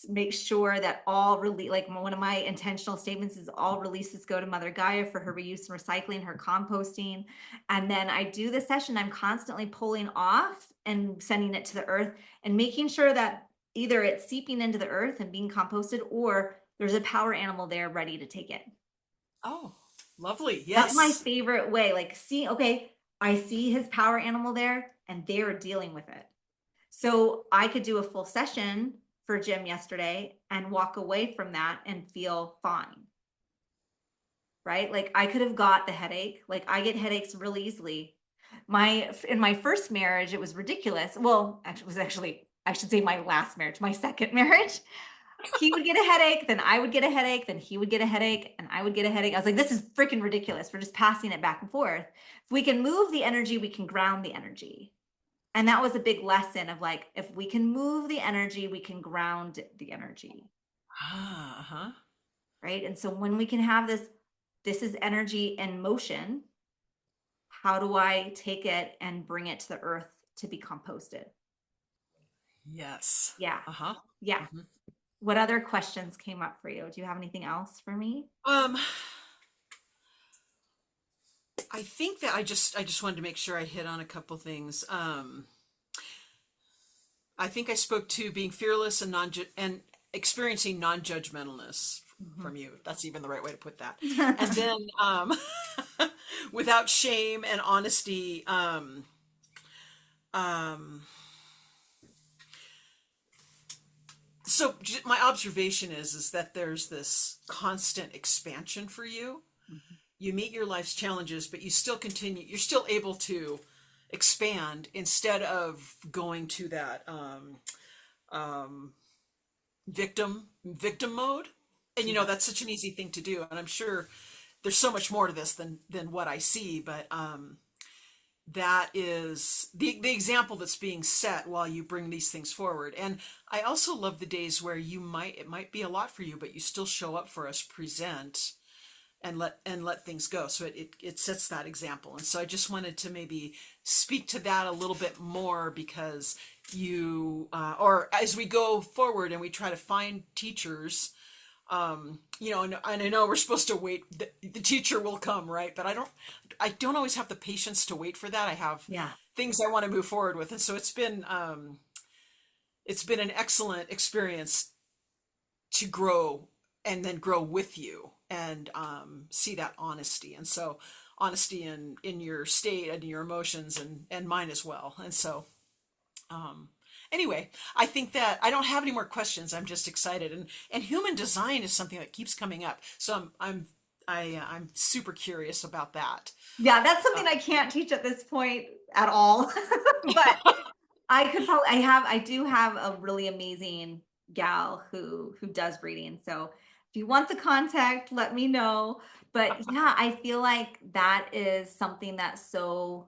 make sure that all really, like, one of my intentional statements is all releases go to Mother Gaia for her reuse and recycling, her composting. And then I do the session, I'm constantly pulling off and sending it to the earth and making sure that either it's seeping into the earth and being composted, or there's a power animal there ready to take it. Oh, lovely. That's my Yes. favorite way. Like, okay, I see his power animal there and they're dealing with it. So I could do a full session for Jim yesterday and walk away from that and feel fine. Right? Like, I could have got the headache. Like, I get headaches really easily. In my first marriage, it was ridiculous. Well, actually, it was actually, I should say, my last marriage, my second marriage. He would get a headache, then I would get a headache, then he would get a headache, and I would get a headache. I was like, this is freaking ridiculous. We're just passing it back and forth. If we can move the energy, we can ground the energy. And that was a big lesson of, like, if we can move the energy, we can ground the energy. Uh-huh. Right. And so when we can have this is energy in motion. How do I take it and bring it to the earth to be composted? Yes. Yeah. Uh-huh. Yeah. Mhm. What other questions came up for you? Do you have anything else for me? Um, I think that I just wanted to make sure I hit on a couple things. I think I spoke to being fearless and experiencing non-judgmentalness Mhm. from you, if that's even the right way to put that. And then without shame and honesty, um, so my observation is that there's this constant expansion for you. Mhm. You meet your life's challenges, but you still continue, you're still able to expand instead of going to that um, victim mode. And Yeah. that's such an easy thing to do. And I'm sure there's so much more to this than what I see, but that is the example that's being set while you bring these things forward. And I also love the days where it might be a lot for you, but you still show up for us, present, and let things go. So it sets that example. And so I just wanted to maybe speak to that a little bit more, because or as we go forward and we try to find teachers, and I know we're supposed to wait, the teacher will come, right? But I don't always have the patience to wait for that. I have Yeah. things I want to move forward with. And so it's been an excellent experience to grow and then grow with you, and see that honesty. And so honesty in your state and your emotions, and mine as well. And so um, anyway, I think that I don't have any more questions. I'm just excited, and human design is something that keeps coming up. So I'm super curious about that. Yeah, that's Uh, something I can't teach at this point at all. But I do have a really amazing gal who does reading. So if you want the contact, let me know. But yeah, I feel like that is something that's so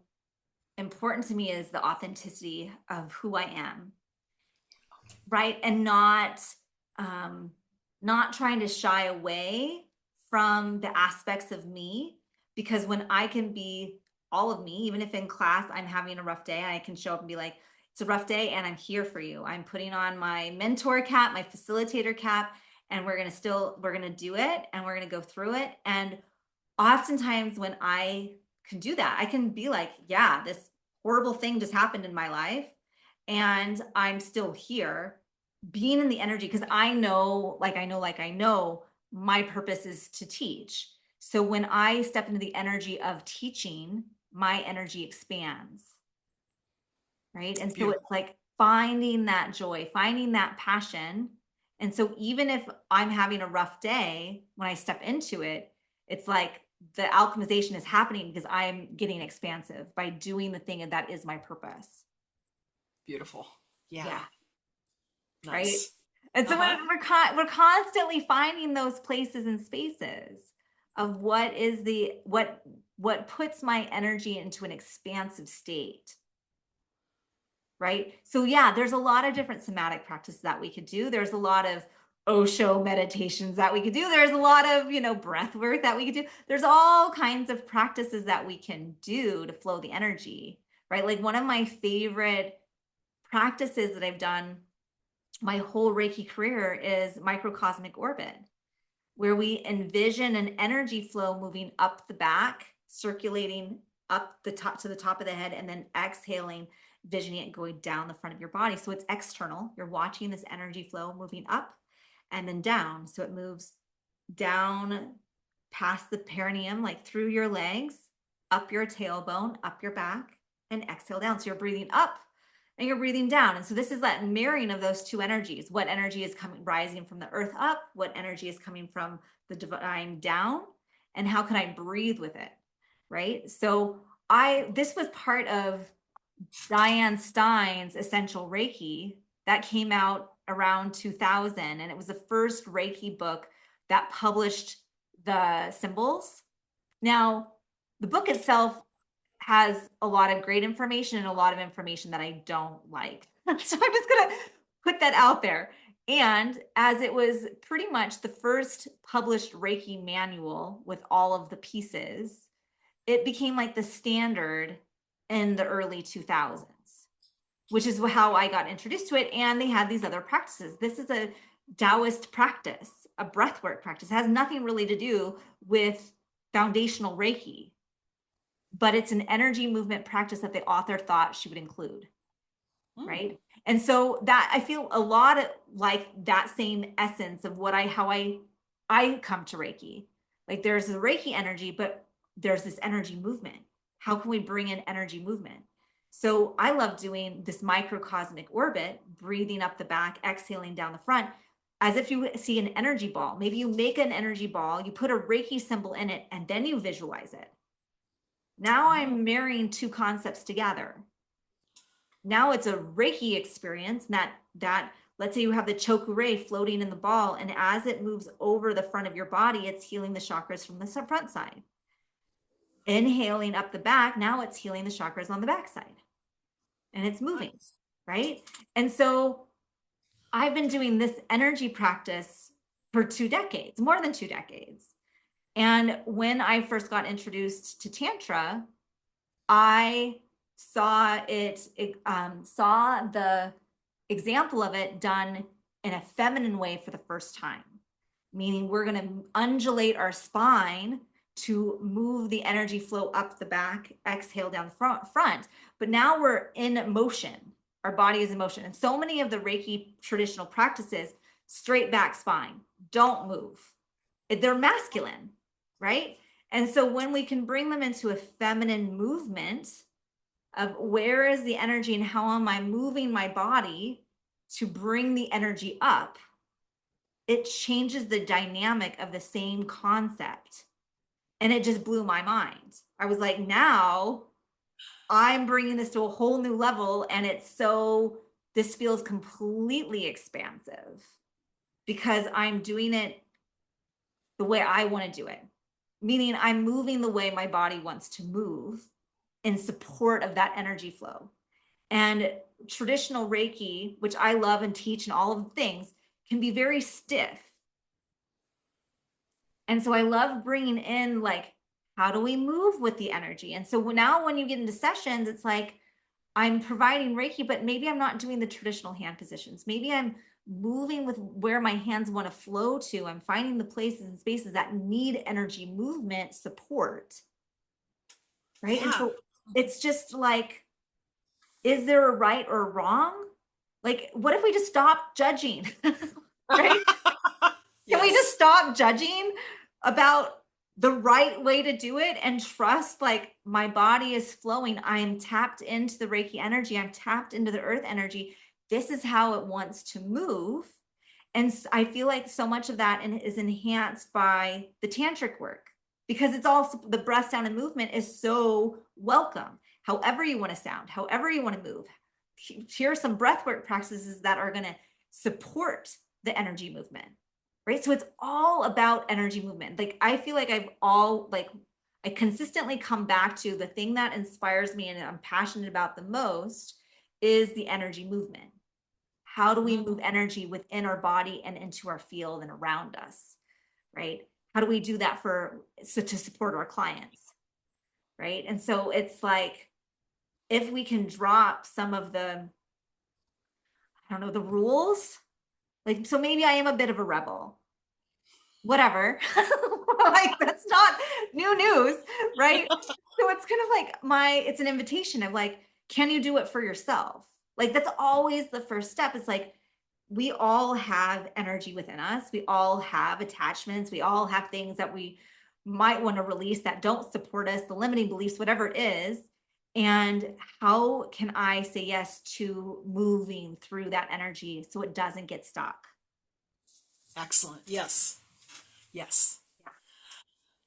important to me, is the authenticity of who I am, right? And um not trying to shy away from the aspects of me, because when I can be all of me, even if in class I'm having a rough day, I can show up and be like, it's a rough day and I'm here for you. I'm putting on my mentor cap, my facilitator cap, and we're going to do it and we're going to go through it. And oftentimes when I can do that, I can be like, yeah, this horrible thing just happened in my life and I'm still here being in the energy because I know my purpose is to teach. So when I step into the energy of teaching, my energy expands, right? And so it's Beautiful. like finding that joy, finding that passion. And so even if I'm having a rough day, when I step into it, it's like the alchemization is happening because I'm getting expansive by doing the thing, and that is my purpose. Beautiful. Yeah. Yeah. Right. Nice. And so Uh-huh. we're constantly finding those places and spaces of what puts my energy into an expansive state. Right. So yeah, there's a lot of different somatic practices that we could do. There's a lot of Osho meditations that we could do. There's a lot of, breath work that we could do. There's all kinds of practices that we can do to flow the energy, right? Like one of my favorite practices that I've done my whole Reiki career is microcosmic orbit, where we envision an energy flow moving up the back, circulating up the top to the top of the head, and then exhaling, visioning it going down the front of your body. So it's external. You're watching this energy flow moving up and then down. So it moves down past the perineum, like through your legs, up your tailbone, up your back, and exhale down. So you're breathing up and you're breathing down. And so this is that mirroring of those two energies. What energy is rising from the earth up? What energy is coming from the divine down? And how can I breathe with it? Right. So this was part of Diane Stein's Essential Reiki that came out around 2000. And it was the first Reiki book that published the symbols. Now, the book itself has a lot of great information and a lot of information that I don't like. So I'm just going to put that out there. And as it was pretty much the first published Reiki manual with all of the pieces, it became like the standard in the early 2000s, which is how I got introduced to it. And they had these other practices. This is a Taoist practice, a breathwork practice. It has nothing really to do with foundational Reiki, but it's an energy movement practice that the author thought she would include. Right. And so that I feel a lot of like that same essence of how I come to Reiki. Like there's the Reiki energy, but there's this energy movement. How can we bring in energy movement? So I love doing this microcosmic orbit, breathing up the back, exhaling down the front, as if you see an energy ball. Maybe you make an energy ball, you put a Reiki symbol in it, and then you visualize it. Now I'm marrying two concepts together. Now it's a Reiki experience that let's say you have the chokure floating in the ball, and as it moves over the front of your body, it's healing the chakras from the front side. Inhaling up the back, now it's healing the chakras on the back side. And it's moving, right? And so I've been doing this energy practice for 2 decades, more than 2 decades. And when I first got introduced to tantra, I saw the example of it done in a feminine way for the first time, meaning we're going to undulate our spine to move the energy flow up the back, exhale down the front. But now we're in motion. Our body is in motion. And so many of the Reiki traditional practices, straight back spine, don't move. They're masculine, right? And so when we can bring them into a feminine movement of where is the energy and how am I moving my body to bring the energy up, it changes the dynamic of the same concept. And it just blew my mind. I was like, now I'm bringing this to a whole new level. And this feels completely expansive because I'm doing it the way I want to do it. Meaning I'm moving the way my body wants to move in support of that energy flow. And traditional Reiki, which I love and teach and all of the things, can be very stiff. And so I love bringing in how do we move with the energy? And so now when you get into sessions, it's like, I'm providing Reiki, but maybe I'm not doing the traditional hand positions. Maybe I'm moving with where my hands want to flow to. I'm finding the places and spaces that need energy movement support. Right. And Yeah. so it's just like, is there a right or wrong? Like, what if we just stop judging? Right? Can we just Yes. stop judging about the right way to do it and trust like my body is flowing? I am tapped into the Reiki energy. I'm tapped into the earth energy. This is how it wants to move. And I feel like so much of that is enhanced by the tantric work because it's also the breath, sound, and movement is so welcome. However you want to sound, however you want to move. Here are some breath work practices that are going to support the energy movement, right? So it's all about energy movement. Like I feel like I consistently come back to the thing that inspires me and I'm passionate about the most is the energy movement. How do we Mhm. move energy within our body and into our field and around us, right? How do we do that to support our clients, right? And so it's like, if we can drop some of the, I don't know, the rules, like, so maybe I am a bit of a rebel, whatever. Like, that's not new news, right? So it's kind of like it's an invitation of like, can you do it for yourself? Like, that's always the first step. It's like, we all have energy within us. We all have attachments. We all have things that we might want to release that don't support us, the limiting beliefs, whatever it is. And how can I say yes to moving through that energy so it doesn't get stuck? Excellent. Yes. Yes.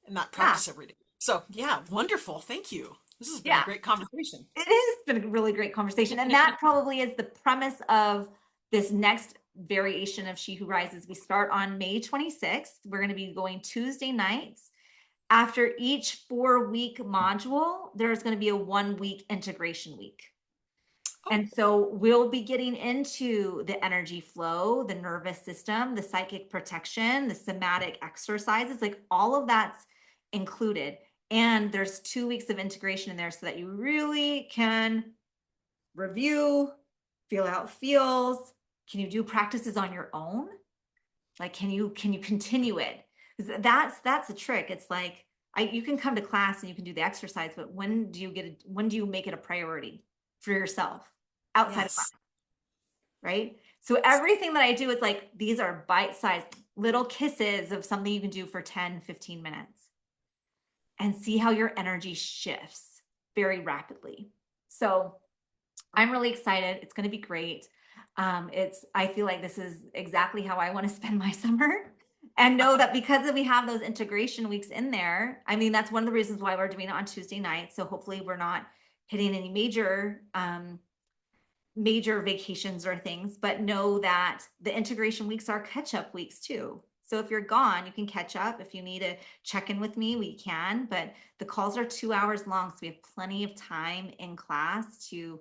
And not Yeah. practice every day. So, yeah, wonderful. Thank you. This has been a Yeah. great conversation. It has been a really great conversation. And that probably is the premise of this next variation of She Who Rises. We start on May 26th. We're going to be going Tuesday nights. After each 4-week module, there's going to be a 1-week integration week. Oh, And so we'll be getting into the energy flow, the nervous system, the psychic protection, the somatic exercises, like all of that's included. And there's 2 weeks of integration in there so that you really can review, feel out feels. Can you do practices on your own? Like, can you continue it? Because that's the trick. It's like you can come to class and you can do the exercise, but when do you make it a priority for yourself outside of class, yes. right? So everything that I do is like these are bite-sized little kisses of something you can do for 10, 15 minutes and see how your energy shifts very rapidly. So I'm really excited. It's going to be great. I feel like this is exactly how I want to spend my summer and know that because we have those integration weeks in there, I mean, that's one of the reasons why we're doing it on Tuesday night. So hopefully we're not hitting any major vacations or things, but know that the integration weeks are catch-up weeks too. So if you're gone, you can catch up. If you need to check in with me, we can, but the calls are 2 hours long. So we have plenty of time in class to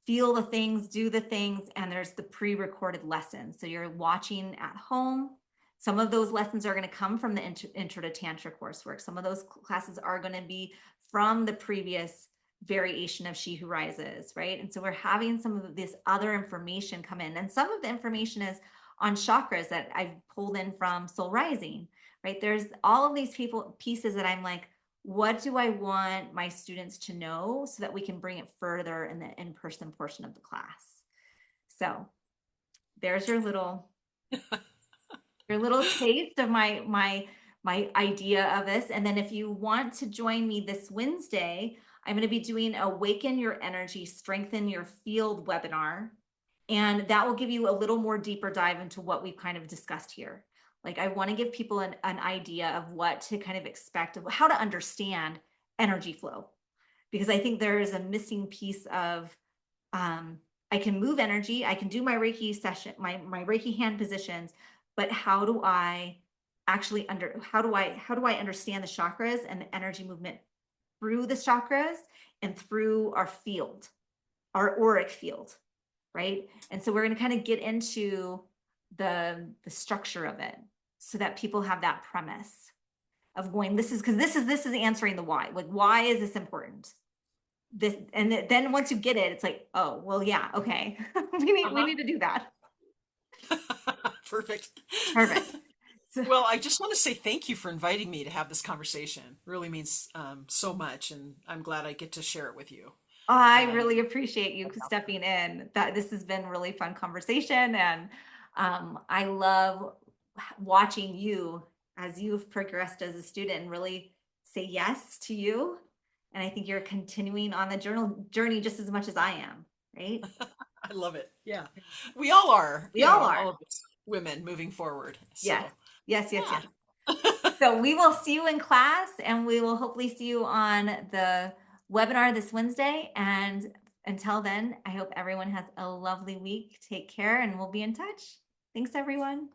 feel the things, do the things, and there's the pre-recorded lessons. So you're watching at home. Some of those lessons are going to come from the Intro to Tantra coursework. Some of those classes are going to be from the previous variation of She Who Rises, right? And so we're having some of this other information come in. And some of the information is on chakras that I've pulled in from Soul Rising, right? There's all of these pieces that I'm like, what do I want my students to know so that we can bring it further in the in-person portion of the class? So there's your little taste of my idea of this. And then if you want to join me this Wednesday, I'm going to be doing Awaken Your Energy, Strengthen Your Field webinar. And that will give you a little more deeper dive into what we've kind of discussed here. Like I want to give people an idea of what to kind of expect, of how to understand energy flow. Because I think there is a missing piece of I can move energy, I can do my Reiki session, my Reiki hand positions, but how do I actually how do I understand the chakras and the energy movement through the chakras and through our field, our auric field, right? And so we're going to kind of get into the structure of it so that people have that premise of going, this is answering the why. Like, why is this important? this, and then once you get it, it's like, oh, well, yeah, okay. We Uh-huh. need to do that. Perfect. Perfect. So, Well, I just want to say thank you for inviting me to have this conversation. Really means so much, and I'm glad I get to share it with you. I And really appreciate you out there. stepping in. That this has been really fun conversation, and I love watching you as you've progressed as a student and really say yes to you. And I think you're continuing on the journey just as much as I am, right? I love it. Yeah, we all are. We all are. All of us women moving forward. Yes, So yes, yes, yes. yeah. So we will see you in class, and we will hopefully see you on the webinar this Wednesday. And until then, I hope everyone has a lovely week. Take care, and we'll be in touch. Thanks, everyone.